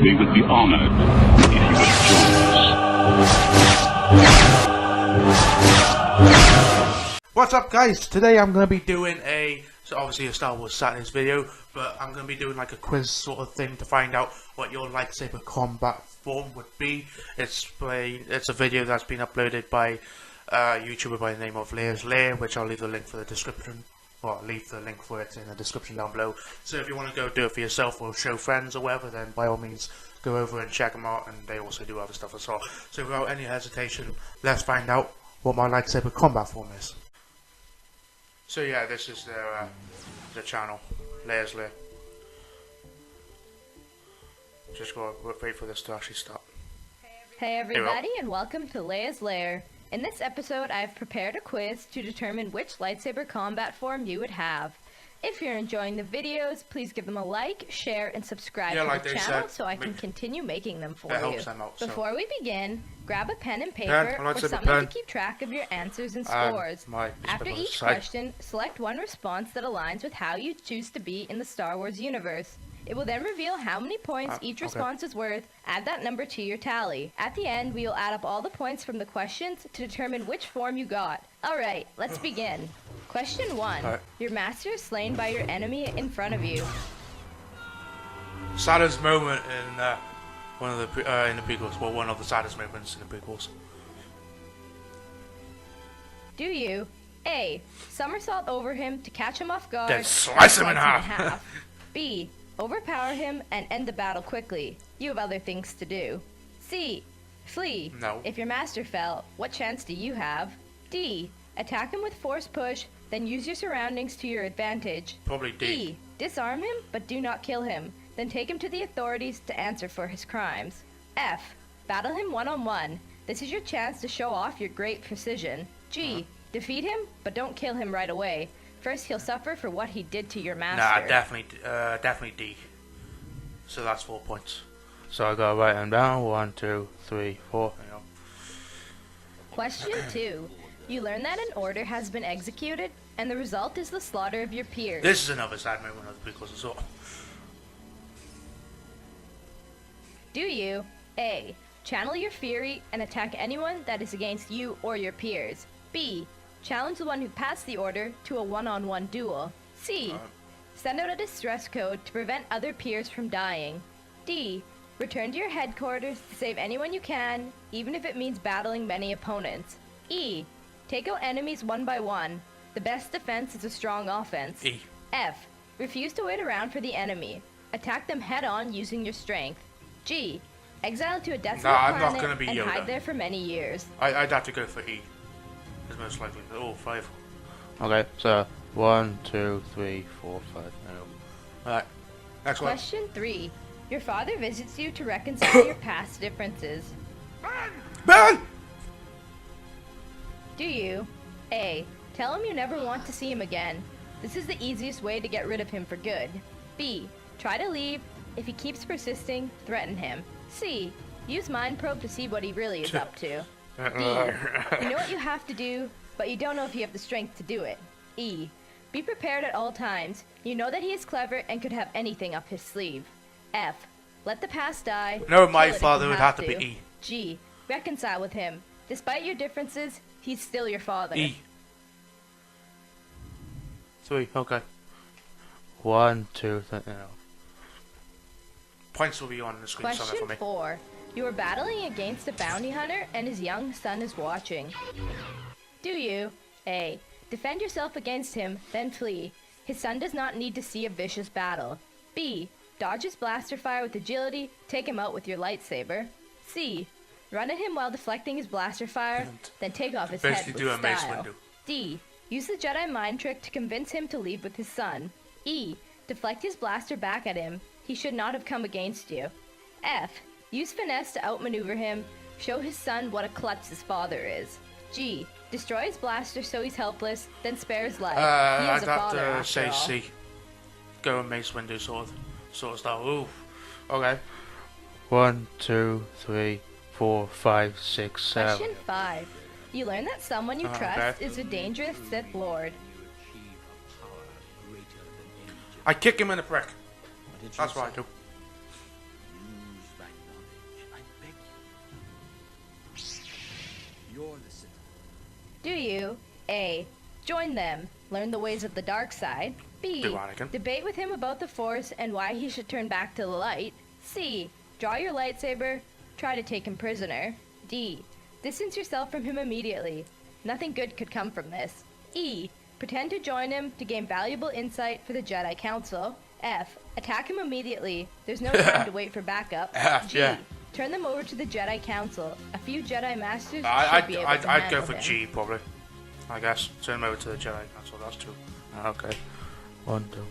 We would be honored if you would join us. What's up, guys? Today I'm going to be doing obviously a Star Wars Saturdays video, but I'm going to be doing like a quiz sort of thing to find out what your lightsaber combat form would be. It's a video that's been uploaded by a YouTuber by the name of LEIA'S LAIR, which I'll leave the link for the description. Well, I'll leave the link for it in the description down below. So if you want to go do it for yourself or show friends or whatever, then by all means go over and check them out, and they also do other stuff as well. So without any hesitation, let's find out what my lightsaber combat form is. So yeah, this is their channel, LEIA'S LAIR. Just gotta wait for this to actually start. Hey everybody, and welcome to LEIA'S LAIR. In this episode, I've prepared a quiz to determine which lightsaber combat form you would have. If you're enjoying the videos, please give them a like, share, and subscribe to the channel so I can continue making them for you. Before we begin, grab a pen and paper or something to keep track of your answers and scores. After each question, select one response that aligns with how you choose to be in the Star Wars universe. It will then reveal how many points each response is worth. Add that number to your tally. At the end, we will add up all the points from the questions to determine which form you got. Alright, let's begin. Question 1. Your master is slain by your enemy in front of you. Saddest moment in one of the prequels. Well, one of the saddest moments in the prequels. Do you A. Somersault over him to catch him off guard, then slice him in half. B. Overpower him and end the battle quickly. You have other things to do. C. Flee. No. If your master fell, what chance do you have? D. Attack him with force push, then use your surroundings to your advantage. Probably D. E. Disarm him, but do not kill him. Then take him to the authorities to answer for his crimes. F. Battle him one-on-one. This is your chance to show off your great precision. G. Defeat him, but don't kill him right away. First, he'll suffer for what he did to your master. Nah, definitely D. So that's 4 points. So I gotta write them down. 1, 2, 3, 4. You know. Question 2. You learn that an order has been executed, and the result is the slaughter of your peers. This is another sad moment of the prequels as well. Do you A. Channel your fury and attack anyone that is against you or your peers? B. Challenge the one who passed the order to a one-on-one duel. C. Send out a distress code to prevent other peers from dying. D. Return to your headquarters to save anyone you can, even if it means battling many opponents. E. Take out enemies one by one. The best defense is a strong offense. E. F. Refuse to wait around for the enemy. Attack them head-on using your strength. G. Exile to a desolate planet and hide there for many years. I'd have to go for E. Is most likely. Oh, 5. Okay, so 1, 2, 3, 4, 5. No. Alright, next one. Question 3. Your father visits you to reconcile your past differences. Ben! Do you A. Tell him you never want to see him again. This is the easiest way to get rid of him for good. B. Try to leave. If he keeps persisting, threaten him. C. Use mind probe to see what he really is up to. D. You know what you have to do, but you don't know if you have the strength to do it. E. Be prepared at all times. You know that he is clever and could have anything up his sleeve. F. Let the past die. No, my father would have to be E. G. Reconcile with him. Despite your differences, he's still your father. E. 3, okay. 1, 2, 3, no. Points will be on the screen somewhere for me. Question 4. You are battling against a bounty hunter and his young son is watching. Do you A. Defend yourself against him, then flee. His son does not need to see a vicious battle. B. Dodge his blaster fire with agility, take him out with your lightsaber. C. Run at him while deflecting his blaster fire, then take off his head with style. D. Use the Jedi mind trick to convince him to leave with his son. E. Deflect his blaster back at him. He should not have come against you. F. Use finesse to outmaneuver him. Show his son what a klutz his father is. G. Destroy his blaster so he's helpless, then spare his life. I'd have to say C. Go and Mace Windu sort of style. Ooh. Okay. 1, 2, 3, 4, 5, 6, 7. Question 5. You learn that someone you trust is a dangerous Sith Lord. I kick him in the prick. That's what I do. Do you A. Join them, learn the ways of the dark side. B. Do Anakin. Debate with him about the Force and why he should turn back to the light. C. Draw your lightsaber, try to take him prisoner. D. Distance yourself from him immediately. Nothing good could come from this. E. Pretend to join him to gain valuable insight for the Jedi Council. F. Attack him immediately. There's no time to wait for backup. F, G. yeah. Turn them over to the Jedi Council. A few Jedi Masters should be able to I'd handle go for him. G, probably. I guess. Turn them over to the Jedi Council. That's 2. Okay. 1, 2. Yeah.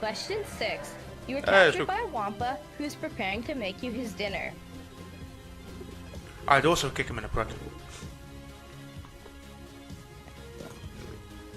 Question 6. You were Hey, captured so- by a Wampa who's preparing to make you his dinner. I'd also kick him in the front.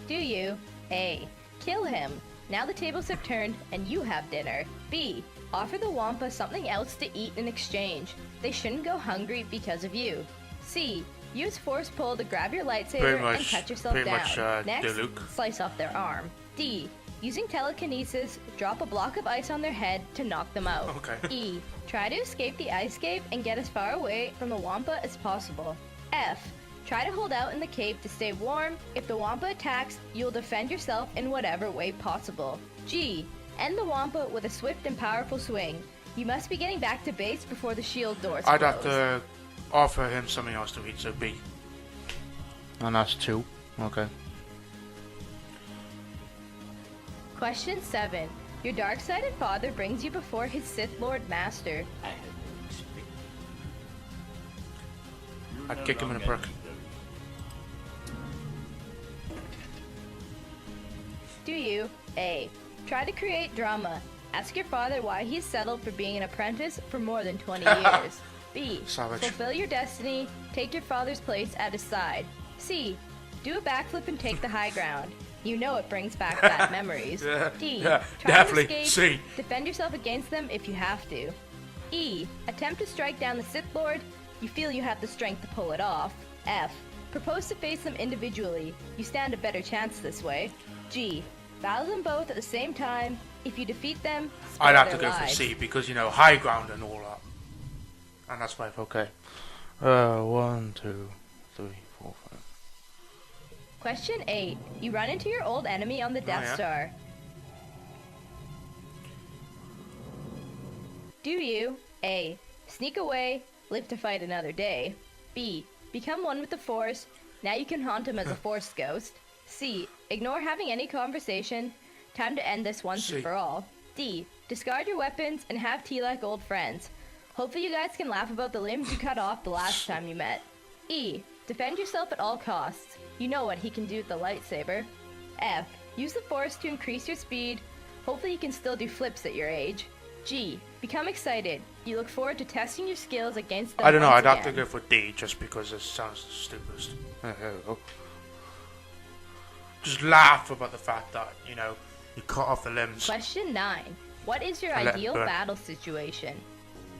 Do you A. Kill him. Now the tables have turned and you have dinner. B. Offer the Wampa something else to eat in exchange. They shouldn't go hungry because of you. C. Use force pull to grab your lightsaber and cut yourself down. Next, Luke. slice off their arm. D. Using telekinesis, drop a block of ice on their head to knock them out. Okay. E. Try to escape the ice cave and get as far away from the Wampa as possible. F. Try to hold out in the cave to stay warm. If the Wampa attacks, you'll defend yourself in whatever way possible. G. End the Wampa with a swift and powerful swing. You must be getting back to base before the shield doors I'd close. have to offer him something else to eat, so B. And that's 2. Okay. Question 7. Your dark-sided father brings you before his Sith Lord Master. I'd kick him in the brick. Do you A. Try to create drama. Ask your father why he's settled for being an apprentice for more than 20 years. B. Savage. Fulfill your destiny. Take your father's place at his side. C. Do a backflip and take the high ground. You know it brings back bad memories. Yeah, D. yeah, Try definitely. to escape. C. Defend yourself against them if you have to. E. Attempt to strike down the Sith Lord. You feel you have the strength to pull it off. F. Propose to face them individually. You stand a better chance this way. G. Battle them both at the same time. If you defeat them, spare I'd have to their go for lives. C because, you know, high ground and all that. And that's 5. Okay. 1, 2, 3, 4, 5. Question 8. You run into your old enemy on the Death yeah. Star. Do you A. Sneak away, live to fight another day. B. Become one with the Force. Now you can haunt him as a Force ghost. C. Ignore having any conversation. Time to end this once C. and for all. D. Discard your weapons and have tea like old friends. Hopefully you guys can laugh about the limbs you cut off the last time you met. E. Defend yourself at all costs. You know what he can do with the lightsaber. F. Use the Force to increase your speed. Hopefully you can still do flips at your age. G. Become excited. You look forward to testing your skills against them. I don't know, once I'd have to again. go for D just because it sounds stupid. There we go. Just laugh about the fact that, you know, you cut off the limbs. Question 9. What is your I let ideal it burn. battle situation?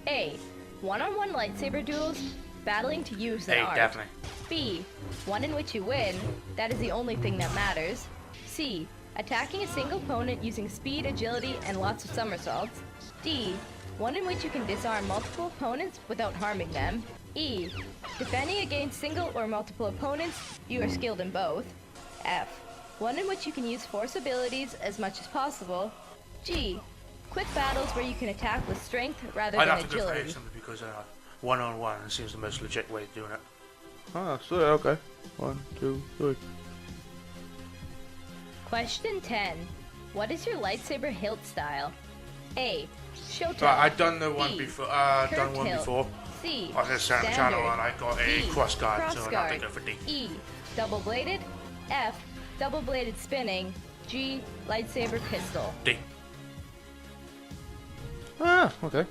A. One-on-one lightsaber duels, battling to use an A, art. definitely. B. One in which you win, that is the only thing that matters. C. Attacking a single opponent using speed, agility, and lots of somersaults. D. One in which you can disarm multiple opponents without harming them. E. Defending against single or multiple opponents, you are skilled in both. F. One in which you can use force abilities as much as possible. G. Quick battles where you can attack with strength rather I'd than have to go for A agility. simply because one-on-one seems the most legit way of doing it. Oh, so okay. 1, 2, 3. Question 10. What is your lightsaber hilt style? A. Show tilt. Right, I've done the one B. before. Curved Done one tilt. before. C. On this channel and I got a D. cross guard, Cross so I'd have to guard. go for D. E. Double bladed. F. Double bladed spinning. G. Lightsaber pistol. D. Ah, okay.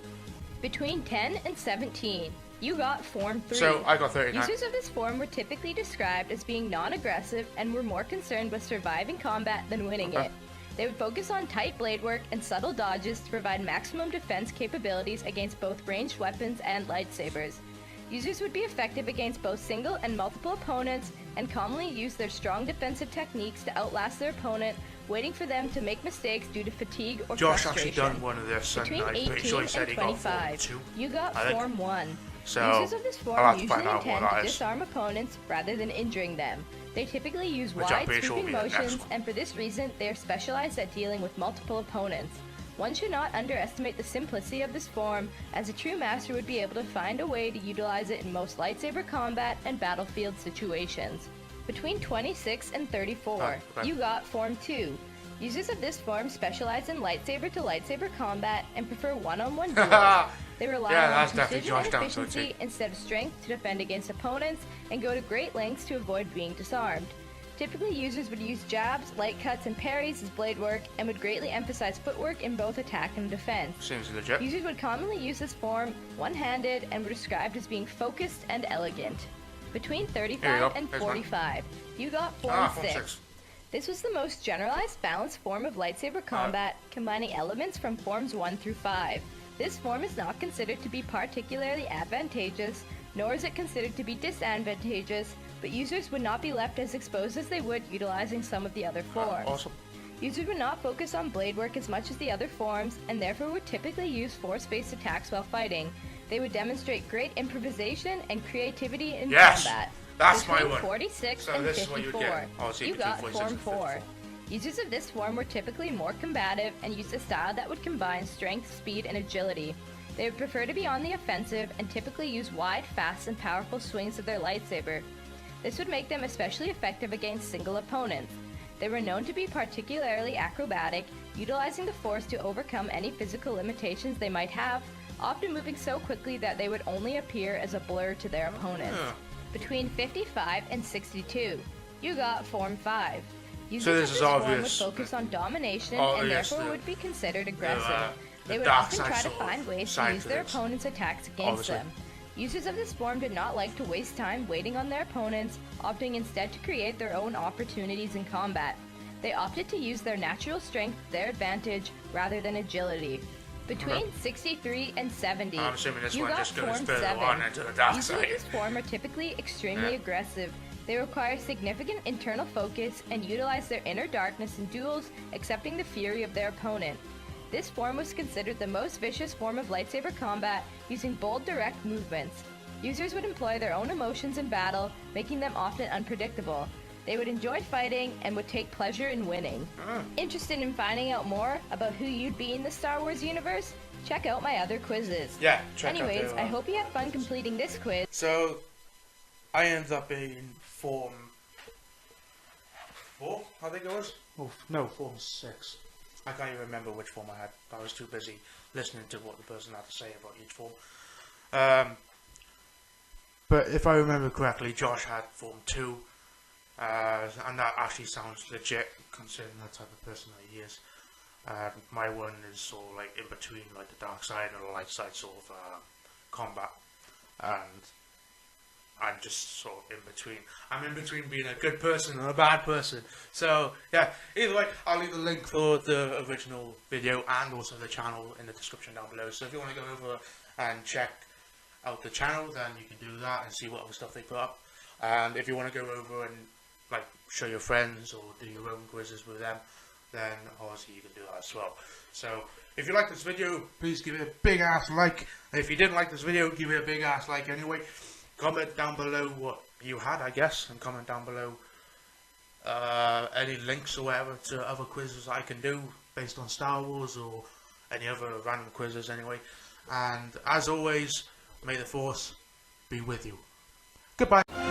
Between 10 and 17, you got Form 3. So I got 39. Users of this form were typically described as being non-aggressive and were more concerned with surviving combat than winning Okay. it. They would focus on tight blade work and subtle dodges to provide maximum defense capabilities against both ranged weapons and lightsabers. Users would be effective against both single and multiple opponents and commonly use their strong defensive techniques to outlast their opponent, waiting for them to make mistakes due to fatigue or Josh frustration. actually done one of this, and Between I'm pretty 18 sure he said and he got 25, 42. you got I think. Form 1. So Users of this I'll form have to usually find out what intend to that is. disarm opponents rather than injuring them. They typically use Which I'm wide, pretty sure will sweeping be the next motions, one. and for this reason, they are specialized at dealing with multiple opponents. One should not underestimate the simplicity of this form, as a true master would be able to find a way to utilize it in most lightsaber combat and battlefield situations. Between 26 and 34, right. you got Form 2. Users of this form specialize in lightsaber to lightsaber combat and prefer one-on-one duels. They rely Yeah, on that's definitely precision and Josh down to a efficiency T. instead of strength to defend against opponents and go to great lengths to avoid being disarmed. Typically, users would use jabs, light cuts, and parries as blade work and would greatly emphasize footwork in both attack and defense. Seems legit. Users would commonly use this form one-handed and were described as being focused and elegant. Between Here you 35 go. and There's one. 45, you got Form Form 6. 6. This was the most generalized, balanced form of lightsaber combat, combining elements from Forms 1 through 5. This form is not considered to be particularly advantageous, nor is it considered to be disadvantageous, but users would not be left as exposed as they would utilizing some of the other forms. Awesome. Users would not focus on blade work as much as the other forms, and therefore would typically use force-based attacks while fighting. They would demonstrate great improvisation and creativity in Yes! combat. That's my Between one. 46 So and this is what you'd 54, get. Obviously, you between got 46 Form and 4. 54. Users of this form were typically more combative and used a style that would combine strength, speed, and agility. They would prefer to be on the offensive and typically use wide, fast, and powerful swings of their lightsaber. This would make them especially effective against single opponents. They were known to be particularly acrobatic, utilizing the force to overcome any physical limitations they might have, often moving so quickly that they would only appear as a blur to their opponents. Between 55 and 62, you got Form 5. Users So this of is this form would obvious. focus on domination Oh, and yes, therefore the- would be considered aggressive. They the would dark often side try to sort of find ways to side use to their this. opponent's attacks against Obviously. them. Users of this form did not like to waste time waiting on their opponents, opting instead to create their own opportunities in combat. They opted to use their natural strength to their advantage rather than agility. Between 63 and 70, I'm assuming this you one got just goes Form further 7. on into the dark Users of side. this form are typically extremely Yeah. aggressive. They require significant internal focus and utilize their inner darkness in duels, accepting the fury of their opponent. This form was considered the most vicious form of lightsaber combat, using bold, direct movements. Users would employ their own emotions in battle, making them often unpredictable. They would enjoy fighting and would take pleasure in winning. Interested in finding out more about who you'd be in the Star Wars universe? Check out my other quizzes. Yeah, check out Anyways, the, I hope you had fun completing this quiz. So, I ended up in Form 4, I think it was? Oh, no, Form 6. I can't even remember which form I had. I was too busy listening to what the person had to say about each form. But if I remember correctly, Josh had Form 2. And that actually sounds legit, considering the type of person that he is. My one is sort of like in between, like the dark side and the light side sort of combat, and I'm just sort of in between. I'm in between being a good person and a bad person. So yeah, either way, I'll leave the link for the original video and also the channel in the description down below. So if you want to go over and check out the channel, then you can do that and see what other stuff they put up. And if you want to go over and like show your friends or do your own quizzes with them, then obviously you can do that as well. So if you like this video, please give it a big ass like. And if you didn't like this video, give it a big ass like anyway. Comment down below what you had, I guess, and comment down below any links or whatever to other quizzes I can do based on Star Wars or any other random quizzes anyway. And as always, may the Force be with you. Goodbye.